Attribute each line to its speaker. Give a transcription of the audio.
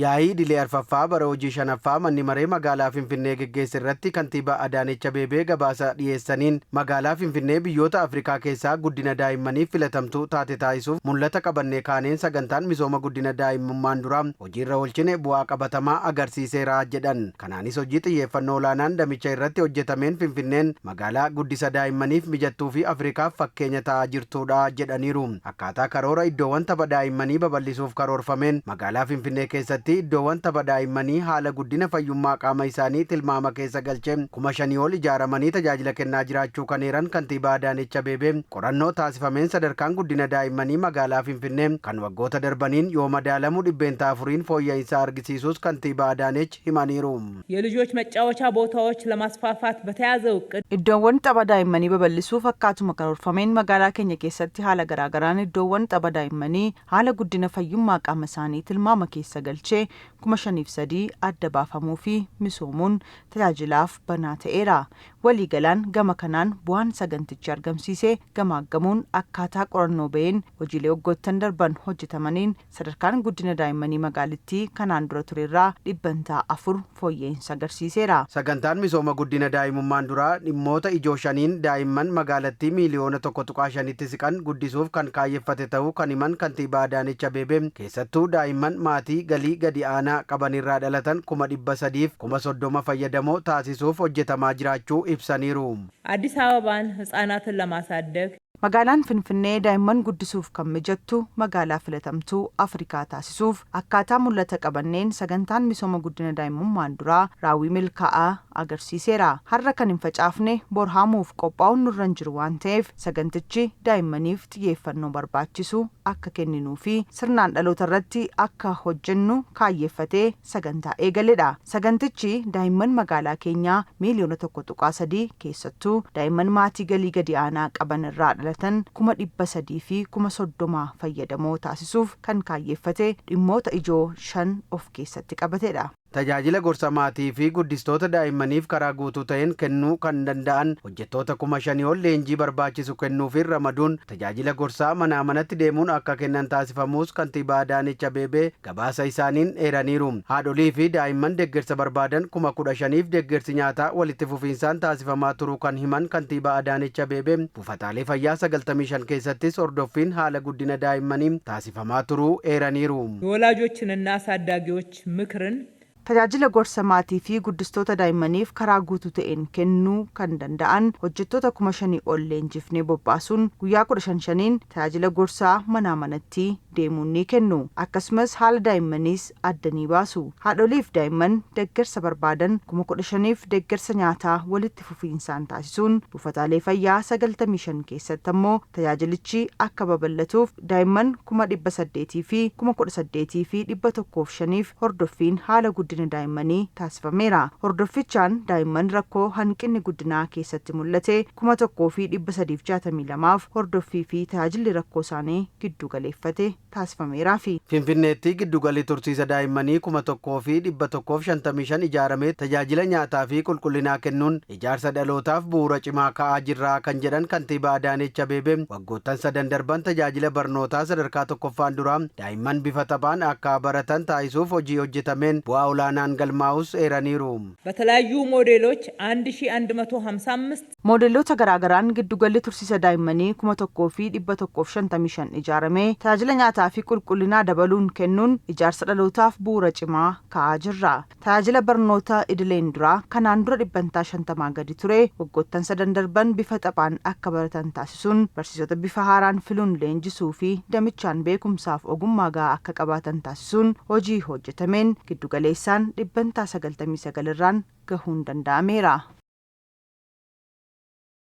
Speaker 1: Yaa'ii idilee arfaffaa bara hojii shanaffaa manni maree magaalaa Finfinnee geggeesse irratti kantiibaa Adaanech Abeebee gabaasa dhiyeessaniin magaalaa Finfinnee biyyoota Afrikaa keessaa guddina daa'immaniif filatamtuu taate taasisuuf mul'ata qabannee kaaneen sagantaan misooma guddina daa'imummaan dura hojiirra oolchine bu'aa qabatamaa agarsiiseera jedhan. Kanaanis hojii xiyyeeffannoo olaanaan damicha irratti hojjetameen Finfinneen magaalaa guddisa daa'immaniif mijattuu fi Afrikaaf fakkeenya ta'aa jirtudha jedhaniiru. Akkaataa karoora iddoowwan tapha daa'immanii babal'isuuf karoorfameen magaalaa Finfinnee keessatti iddoowwan tapha daa'immanii haala guddina fayyummaa qaama isaanii tilmaama keessa galchee 5,000 ol ijaaramanii tajaajila kennaa jiraachuu kan eeran kantiibaa Adaanech Abeebee qorannoo taasifameen sadarkaan guddina daa'immanii magaalaa Finfinnee kan waggoota darbaniin yoo madaalamu 4% fooyya'insa argisiisuus kantiibaa Adaanech himaniiru.
Speaker 2: የልጆች መጫወቻ ቦታዎች ለማስፋፋት በተያዘው እቅድ
Speaker 3: iddoowwan tapha daa'immanii babal'isuuf akkaatuma karoorfameen magaalaa keenya keessatti haala garaagaraan iddoowwan tapha daa'immanii haala guddina fayyummaa qaama isaanii tilmaama keessa galchee 5,003 adda baafamuu fi misoomuun tajaajilaaf banaa ta'eera. Waliigalaan gama kanaan bu'aan sagantichi argamsiise gamaaggamuun akkaataa qorannoo ba'een hojiilee waggoottan darban hojjetamaniin sadarkaan guddina daa'immanii magaalittii kanaan dura turerraa 4% fooyya'insa agarsiiseera.
Speaker 1: Sagantaan misooma guddina daa'imummaan duraa dhimmoota ijoo shaniin daa'imman magaalattii miiliyoona 1.5tti siqan guddisuuf kan kaayyeffate ta'uu kan himan kantiibaa Adaanech Abeebee keessattuu daa'imman maatii galii gadi aanaa qabanirraa dhalatan 300,030 fayyadamoo taasisuuf hojjetamaa jiraachuu ibsaniiru.
Speaker 2: አዲስ አበባን ህጻናትን ለማሳደግ
Speaker 3: Magaalaan Finfinnee daa'imman guddisuuf kan mijattu magaalaa filatamtuu Afrikaa taasisuuf akkaataa mul'ata qabanneen sagantaan misooma guddina daa'imummaan duraa raawwii milkaa'aa agarsiiseera. Har'a kan hin facaafne bor haamuuf qophaa'uun nurra hin jiru waan ta'eef sagantichi daa'immaniif xiyyeeffannoo barbaachisu akka kenninuu fi sirnaan dhaloota irratti akka hojjennu kaayyeeffatee sagantaa eegaledha. Sagantichi daa'imman magaalaa keenyaa miiliyoona 1.3 keessattuu daa'imman maatii galii gadi aanaa qaban irraa dhalatan 300,000 fi 30,000 fayyadamoo taasisuuf kan kaayyeeffate dhimmoota ijoo 5 of keessatti qabatedha.
Speaker 1: Tajaajila gorsa maatii fi guddistoota daa'immaniif karaa guutuu ta'een kennuu kan danda'an hojjettoota 5,000 ol leenjii barbaachisu kennuufi ramaduun tajaajila gorsaa manaa manatti deemuun akka kennan taasifamuus kantiibaa Adaanech Abeebee gabaasa isaaniin eeraniiru. Haadholii fi daa'imman deeggarsa barbaadan 15,000f deeggarsi nyaataa walitti fufiinsaan taasifamaa turuu kan himan kantiibaa Adaanech Abeebee buufataalee fayyaa 95 keessattis hordoffiin haala guddina daa'immanii taasifamaa turuu eeraniiru.
Speaker 2: የወላጆችንና አሳዳጊዎች ምክርን
Speaker 3: Tajaajila gorsa maatii fi guddistoota daa'immaniif karaa guutuu ta'een kennuu kan danda'an hojjettoota 5,000 ol leenjifnee bobbaasuun guyyaa 15 tajaajila gorsaa manaa manatti deemuun ni kennu. Akkasumas haala daa'immaniis addanii baasu. Haadholiif daa'imman deeggarsa barbaadan 15,000f deeggarsa nyaataa walitti fufiinsaan taasisuun buufataalee fayyaa 95 keessatti ammoo tajaajilichi akka babal'atuuf daa'imman 800,000 fi 18,105f hordoffiin haala guddina daa'immanii taasifameera. Hordoffichaan daa'imman rakkoo hanqinni guddinaa keessatti mul'ate 1,362f hordoffii fi tajaajilli rakkoo isaanii giddu galeeffate taasifameeraa fi
Speaker 1: Finfinneetti giddugalli tursiisa daa'immanii 1,155 ijaaramee tajaajila nyaataa fi qulqullinaa kennuun ijaarsa dhalootaaf bu'uura cimaa ka'aa jirraa kan jedhan kantiibaa Adaanech Abeebee waggoottan 3 darban tajaajila barnootaa sadarkaa tokkoffaan duraa daa'imman bifa taphaan akka baratan taasisuuf hojii hojjetameen bu'aa olaanaan galmaa'us eeraniiru.
Speaker 2: በተለያዩ ሞዴሎች 1155
Speaker 3: Moodeloota garaagaraan giddugalli tursiisa daa'immanii 1,155 ijaaramee tajaajila nyaataa fi qulqullinaa dabaluun kennuun ijaarsa dhalootaaf bu'uura cimaa ka'aa jirra. Tajaajila barnoota idileen duraa kanaan dura 50% gadi ture waggoottan 3 darban bifa taphaan akka baratan taasisuun barsiisota bifa haaraan filuun leenjisuu fi damichaan beekumsaaf ogummaa gahaa akka qabaatan taasisuun hojii hojjetameen giddugaleessaan 99% irraan gahuun danda'ameera.